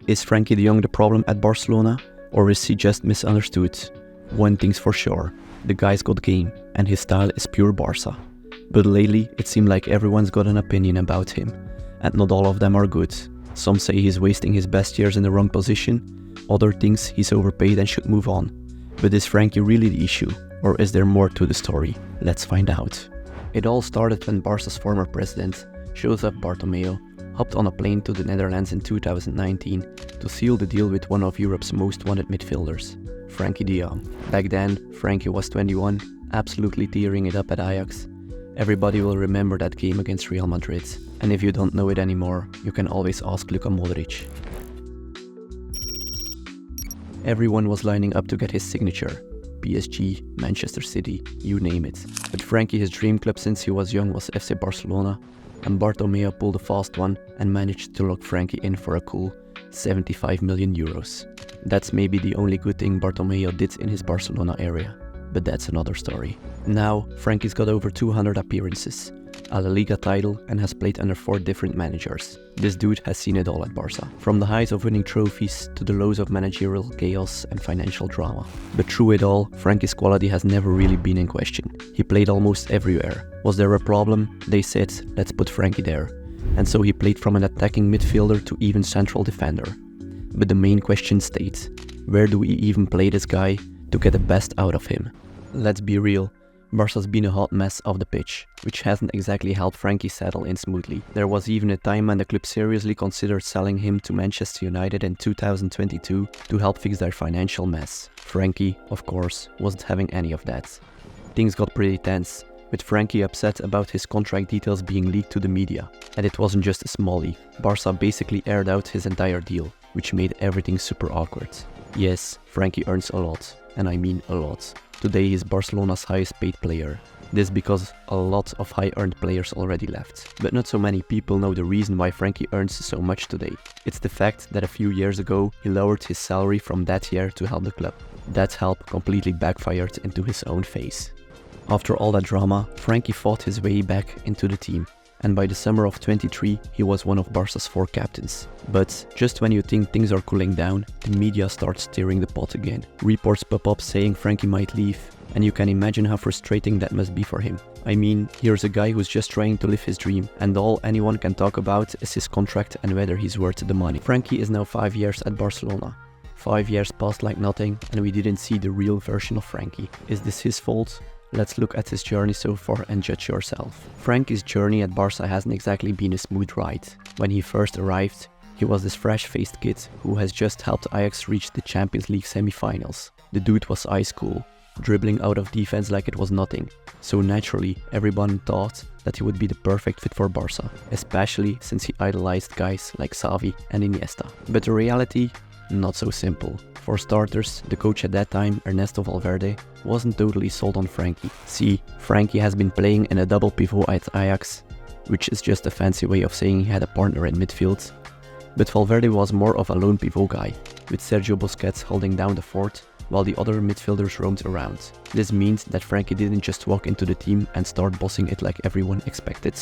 Is Frenkie de Jong the problem at Barcelona, or is he just misunderstood? One thing's for sure, the guy's got game, and his style is pure Barça. But lately, it seemed like everyone's got an opinion about him, and not all of them are good. Some say he's wasting his best years in the wrong position, others thinks he's overpaid and should move on. But is Frenkie really the issue, or is there more to the story? Let's find out. It all started when Barca's former president, Josep Bartomeu, hopped on a plane to the Netherlands in 2019 to seal the deal with one of Europe's most wanted midfielders, Frenkie de Jong. Back then, Frenkie was 21, absolutely tearing it up at Ajax. Everybody will remember that game against Real Madrid, and if you don't know it anymore, you can always ask Luka Modric. Everyone was lining up to get his signature. PSG, Manchester City, you name it. But Frenkie, his dream club since he was young was FC Barcelona, and Bartomeu pulled a fast one and managed to lock Frenkie in for a cool 75 million euros. That's maybe the only good thing Bartomeu did in his Barcelona area, but that's another story. Now, Frenkie's got over 200 appearances, a La Liga title, and has played under 4 different managers. This dude has seen it all at Barca, from the highs of winning trophies to the lows of managerial chaos and financial drama. But through it all, Frenkie's quality has never really been in question. He played almost everywhere. Was there a problem? They said, let's put Frenkie there. And so he played from an attacking midfielder to even central defender. But the main question stays, where do we even play this guy to get the best out of him? Let's be real. Barca's been a hot mess off the pitch, which hasn't exactly helped Frenkie settle in smoothly. There was even a time when the club seriously considered selling him to Manchester United in 2022 to help fix their financial mess. Frenkie, of course, wasn't having any of that. Things got pretty tense, with Frenkie upset about his contract details being leaked to the media. And it wasn't just a smallie. Barca basically aired out his entire deal, which made everything super awkward. Yes, Frenkie earns a lot, and I mean a lot. Today he's Barcelona's highest paid player. This because a lot of high-earned players already left. But not so many people know the reason why Frenkie earns so much today. It's the fact that a few years ago he lowered his salary from that year to help the club. That help completely backfired into his own face. After all that drama, Frenkie fought his way back into the team. And by the summer of 23, he was one of Barca's 4 captains. But just when you think things are cooling down, the media starts stirring the pot again. Reports pop up saying Frenkie might leave, and you can imagine how frustrating that must be for him. I mean, here's a guy who's just trying to live his dream, and all anyone can talk about is his contract and whether he's worth the money. Frenkie is now 5 years at Barcelona. 5 years passed like nothing, and we didn't see the real version of Frenkie. Is this his fault? Let's look at his journey so far and judge yourself. Frenkie's journey at Barca hasn't exactly been a smooth ride. When he first arrived, he was this fresh-faced kid who has just helped Ajax reach the Champions League semi-finals. The dude was ice cool, dribbling out of defense like it was nothing. So naturally, everyone thought that he would be the perfect fit for Barca, especially since he idolized guys like Xavi and Iniesta. But the reality? Not so simple. For starters, the coach at that time, Ernesto Valverde, wasn't totally sold on Frenkie. See, Frenkie has been playing in a double pivot at Ajax, which is just a fancy way of saying he had a partner in midfield. But Valverde was more of a lone pivot guy, with Sergio Busquets holding down the fort, while the other midfielders roamed around. This means that Frenkie didn't just walk into the team and start bossing it like everyone expected.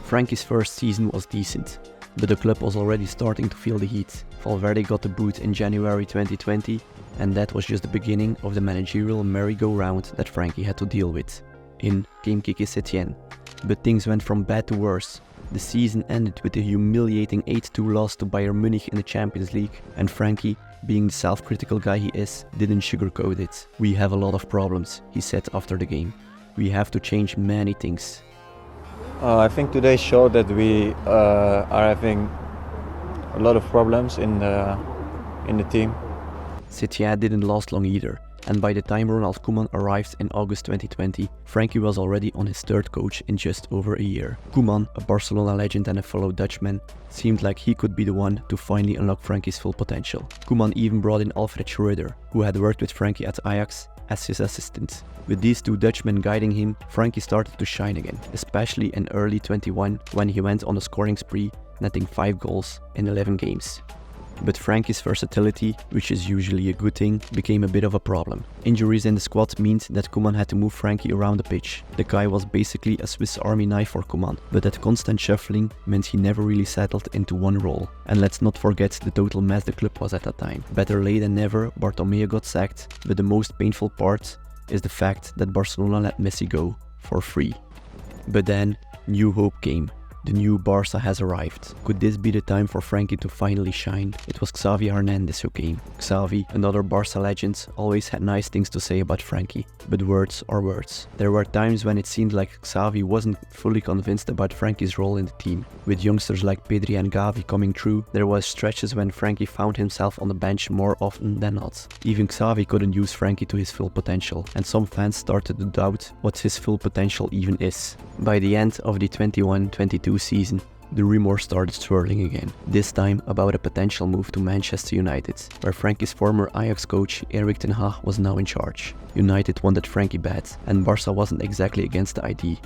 Frenkie's first season was decent, but the club was already starting to feel the heat. Valverde got the boot in January 2020, and that was just the beginning of the managerial merry-go-round that Frenkie had to deal with. In came Quique Setien. But things went from bad to worse. The season ended with a humiliating 8-2 loss to Bayern Munich in the Champions League, and Frenkie, being the self-critical guy he is, didn't sugarcoat it. We have a lot of problems, he said after the game. We have to change many things. I think today showed that we are having a lot of problems in the team. Setien didn't last long either, and by the time Ronald Koeman arrived in August 2020, Frenkie was already on his 3rd coach in just over a year. Koeman, a Barcelona legend and a fellow Dutchman, seemed like he could be the one to finally unlock Frenkie's full potential. Koeman even brought in Alfred Schreuder, who had worked with Frenkie at Ajax, as his assistant. With these 2 Dutchmen guiding him, Frenkie started to shine again, especially in early 21 when he went on a scoring spree, netting 5 goals in 11 games. But Frankie's versatility, which is usually a good thing, became a bit of a problem. Injuries in the squad meant that Koeman had to move Frenkie around the pitch. The guy was basically a Swiss Army knife for Koeman, but that constant shuffling meant he never really settled into one role. And let's not forget the total mess the club was at that time. Better late than never, Bartomeu got sacked, but the most painful part is the fact that Barcelona let Messi go for free. But then, new hope came. The new Barca has arrived. Could this be the time for Frenkie to finally shine? It was Xavi Hernandez who came. Xavi, another Barca legend, always had nice things to say about Frenkie, but words are words. There were times when it seemed like Xavi wasn't fully convinced about Frenkie's role in the team. With youngsters like Pedri and Gavi coming through, there was stretches when Frenkie found himself on the bench more often than not. Even Xavi couldn't use Frenkie to his full potential, and some fans started to doubt what his full potential even is. By the end of the 21-22 season, the rumors started swirling again, this time about a potential move to Manchester United, where Frankie's former Ajax coach Erik ten Hag was now in charge. United wanted Frenkie bad, and Barca wasn't exactly against the idea.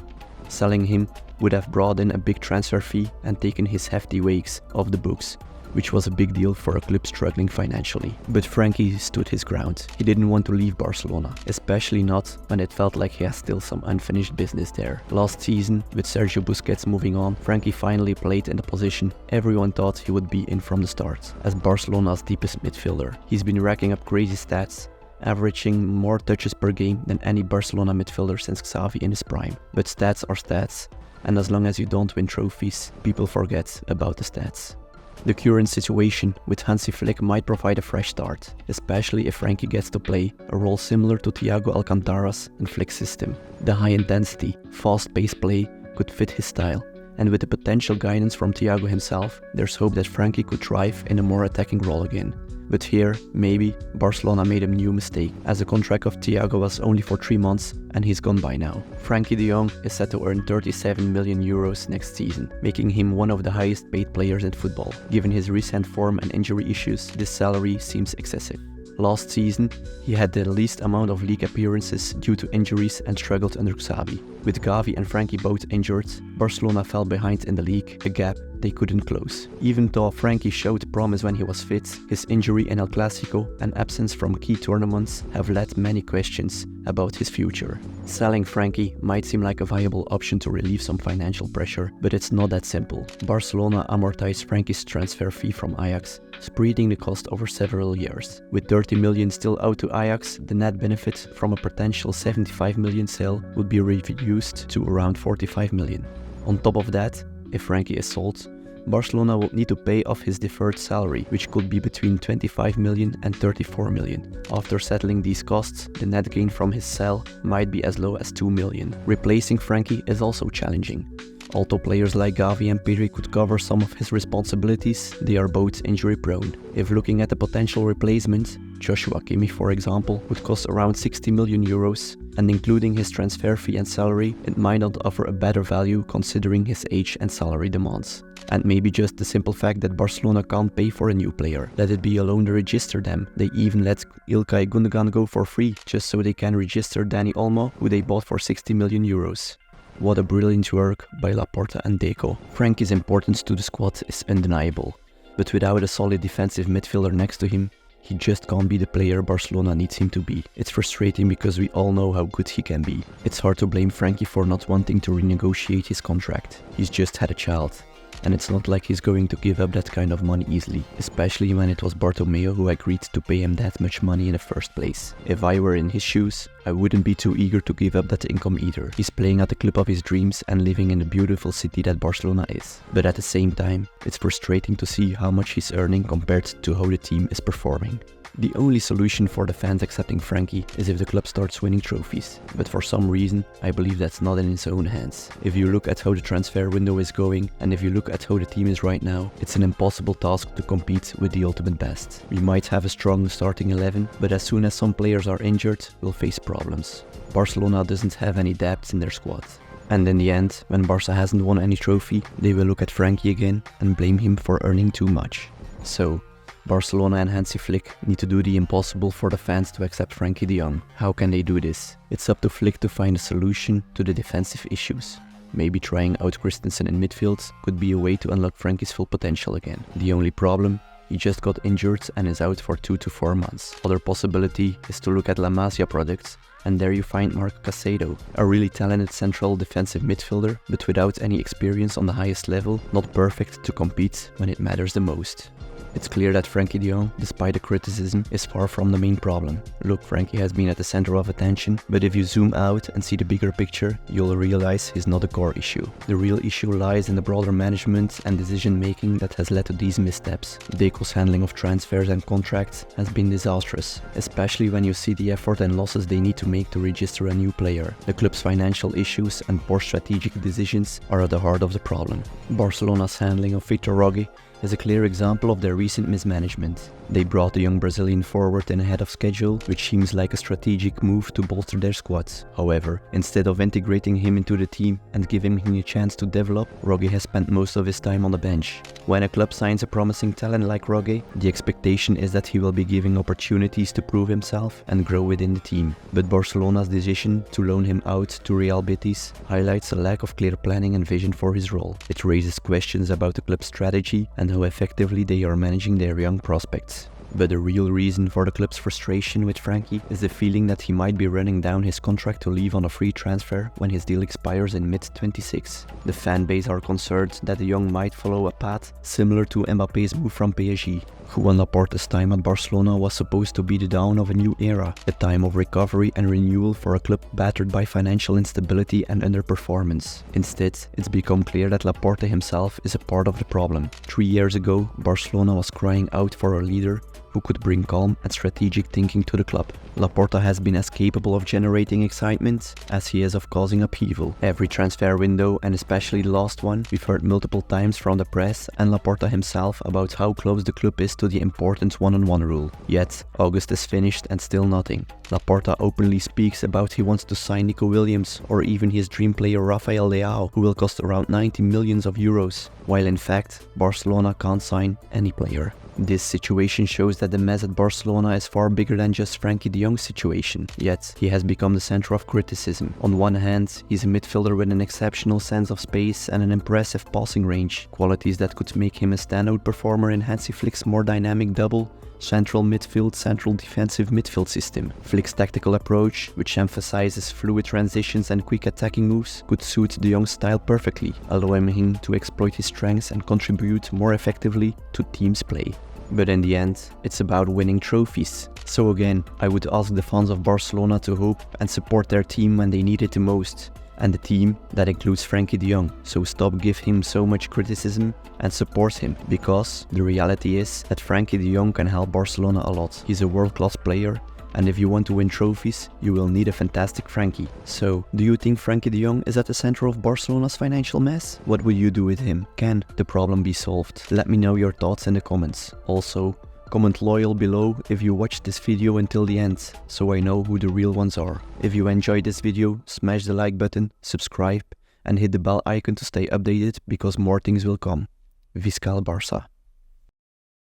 Selling him would have brought in a big transfer fee and taken his hefty wages off the books, which was a big deal for a club struggling financially. But Frenkie stood his ground. He didn't want to leave Barcelona, especially not when it felt like he had still some unfinished business there. Last season, with Sergio Busquets moving on, Frenkie finally played in the position everyone thought he would be in from the start, as Barcelona's deepest midfielder. He's been racking up crazy stats, averaging more touches per game than any Barcelona midfielder since Xavi in his prime. But stats are stats, and as long as you don't win trophies, people forget about the stats. The current situation with Hansi Flick might provide a fresh start, especially if Frenkie gets to play a role similar to Thiago Alcantara's in Flick's system. The high-intensity, fast-paced play could fit his style, and with the potential guidance from Thiago himself, there's hope that Frenkie could thrive in a more attacking role again. But here, maybe, Barcelona made a new mistake, as the contract of Thiago was only for 3 months and he's gone by now. Frenkie de Jong is set to earn 37 million euros next season, making him one of the highest paid players in football. Given his recent form and injury issues, this salary seems excessive. Last season, he had the least amount of league appearances due to injuries and struggled under Xavi. With Gavi and Frenkie both injured, Barcelona fell behind in the league, a gap they couldn't close. Even though Frenkie showed promise when he was fit, his injury in El Clasico and absence from key tournaments have led many questions about his future. Selling Frenkie might seem like a viable option to relieve some financial pressure, but it's not that simple. Barcelona amortized Frenkie's transfer fee from Ajax, spreading the cost over several years. With 30 million still out to Ajax, the net benefit from a potential 75 million sale would be reduced to around 45 million. On top of that, if Frenkie is sold, Barcelona will need to pay off his deferred salary, which could be between 25 million and 34 million. After settling these costs, the net gain from his sale might be as low as 2 million. Replacing Frenkie is also challenging. Although players like Gavi and Pedri could cover some of his responsibilities, they are both injury prone. If looking at the potential replacement, Joshua Kimmich for example, would cost around 60 million euros, and including his transfer fee and salary, it might not offer a better value considering his age and salary demands. And maybe just the simple fact that Barcelona can't pay for a new player. Let it be alone to register them. They even let Ilkay Gundogan go for free, just so they can register Dani Olmo, who they bought for 60 million euros. What a brilliant work by Laporta and Deco. Frenkie's importance to the squad is undeniable, but without a solid defensive midfielder next to him, he just can't be the player Barcelona needs him to be. It's frustrating because we all know how good he can be. It's hard to blame Frenkie for not wanting to renegotiate his contract. He's just had a child, and it's not like he's going to give up that kind of money easily, especially when it was Bartomeu who agreed to pay him that much money in the first place. If I were in his shoes, I wouldn't be too eager to give up that income either. He's playing at the club of his dreams and living in the beautiful city that Barcelona is. But at the same time, it's frustrating to see how much he's earning compared to how the team is performing. The only solution for the fans accepting Frenkie is if the club starts winning trophies, but for some reason I believe that's not in his own hands. If you look at how the transfer window is going, and if you look at how the team is right now, it's an impossible task to compete with the ultimate best. We might have a strong starting 11, but as soon as some players are injured, we'll face problems. Barcelona doesn't have any depth in their squad. And in the end, when Barca hasn't won any trophy, they will look at Frenkie again and blame him for earning too much. So, Barcelona and Hansi Flick need to do the impossible for the fans to accept Frenkie de Jong. How can they do this? It's up to Flick to find a solution to the defensive issues. Maybe trying out Christensen in midfield could be a way to unlock Frenkie's full potential again. The only problem He just got injured and is out for 2 to 4 months. Other possibility is to look at La Masia products, and there you find Marco Caicedo, a really talented central defensive midfielder, but without any experience on the highest level, not perfect to compete when it matters the most. It's clear that Frenkie de Jong, despite the criticism, is far from the main problem. Look, Frenkie has been at the center of attention, but if you zoom out and see the bigger picture, you'll realize he's not a core issue. The real issue lies in the broader management and decision making that has led to these missteps. Deco's handling of transfers and contracts has been disastrous, especially when you see the effort and losses they need to make to register a new player. The club's financial issues and poor strategic decisions are at the heart of the problem. Barcelona's handling of Vitor Roque is a clear example of their recent mismanagement. They brought the young Brazilian forward in ahead of schedule, which seems like a strategic move to bolster their squad. However, instead of integrating him into the team and giving him a chance to develop, Roque has spent most of his time on the bench. When a club signs a promising talent like Roque, the expectation is that he will be given opportunities to prove himself and grow within the team. But Barcelona's decision to loan him out to Real Betis highlights a lack of clear planning and vision for his role. It raises questions about the club's strategy and how effectively they are managing their young prospects. But the real reason for the club's frustration with Frenkie is the feeling that he might be running down his contract to leave on a free transfer when his deal expires in mid-26. The fan base are concerned that the young might follow a path similar to Mbappe's move from PSG. Juan Laporta's time at Barcelona was supposed to be the dawn of a new era, a time of recovery and renewal for a club battered by financial instability and underperformance. Instead, it's become clear that Laporta himself is a part of the problem. 3 years ago, Barcelona was crying out for a leader who could bring calm and strategic thinking to the club. Laporta has been as capable of generating excitement as he is of causing upheaval. Every transfer window, and especially the last one, we've heard multiple times from the press and Laporta himself about how close the club is to the important one-on-one rule. Yet, August is finished and still nothing. Laporta openly speaks about he wants to sign Nico Williams or even his dream player Rafael Leao, who will cost around 90 million euros, while in fact, Barcelona can't sign any player. This situation shows that the mess at Barcelona is far bigger than just Frenkie de Jong's situation, yet he has become the center of criticism. On one hand, he's a midfielder with an exceptional sense of space and an impressive passing range, qualities that could make him a standout performer in Hansi Flick's more dynamic double central midfield, central defensive midfield system. Flick's tactical approach, which emphasizes fluid transitions and quick attacking moves, could suit de Jong's style perfectly, allowing him to exploit his strengths and contribute more effectively to team's play. But in the end, it's about winning trophies. So again, I would ask the fans of Barcelona to hope and support their team when they need it the most. And the team, that includes Frenkie de Jong, so stop give him so much criticism and support him, because the reality is that Frenkie de Jong can help Barcelona a lot. He's a world-class player, and if you want to win trophies, you will need a fantastic Frenkie. So, do you think Frenkie de Jong is at the center of Barcelona's financial mess? What would you do with him? Can the problem be solved? Let me know your thoughts in the comments. Also, comment loyal below if you watched this video until the end, so I know who the real ones are. If you enjoyed this video, smash the like button, subscribe, and hit the bell icon to stay updated because more things will come. Visca el Barça.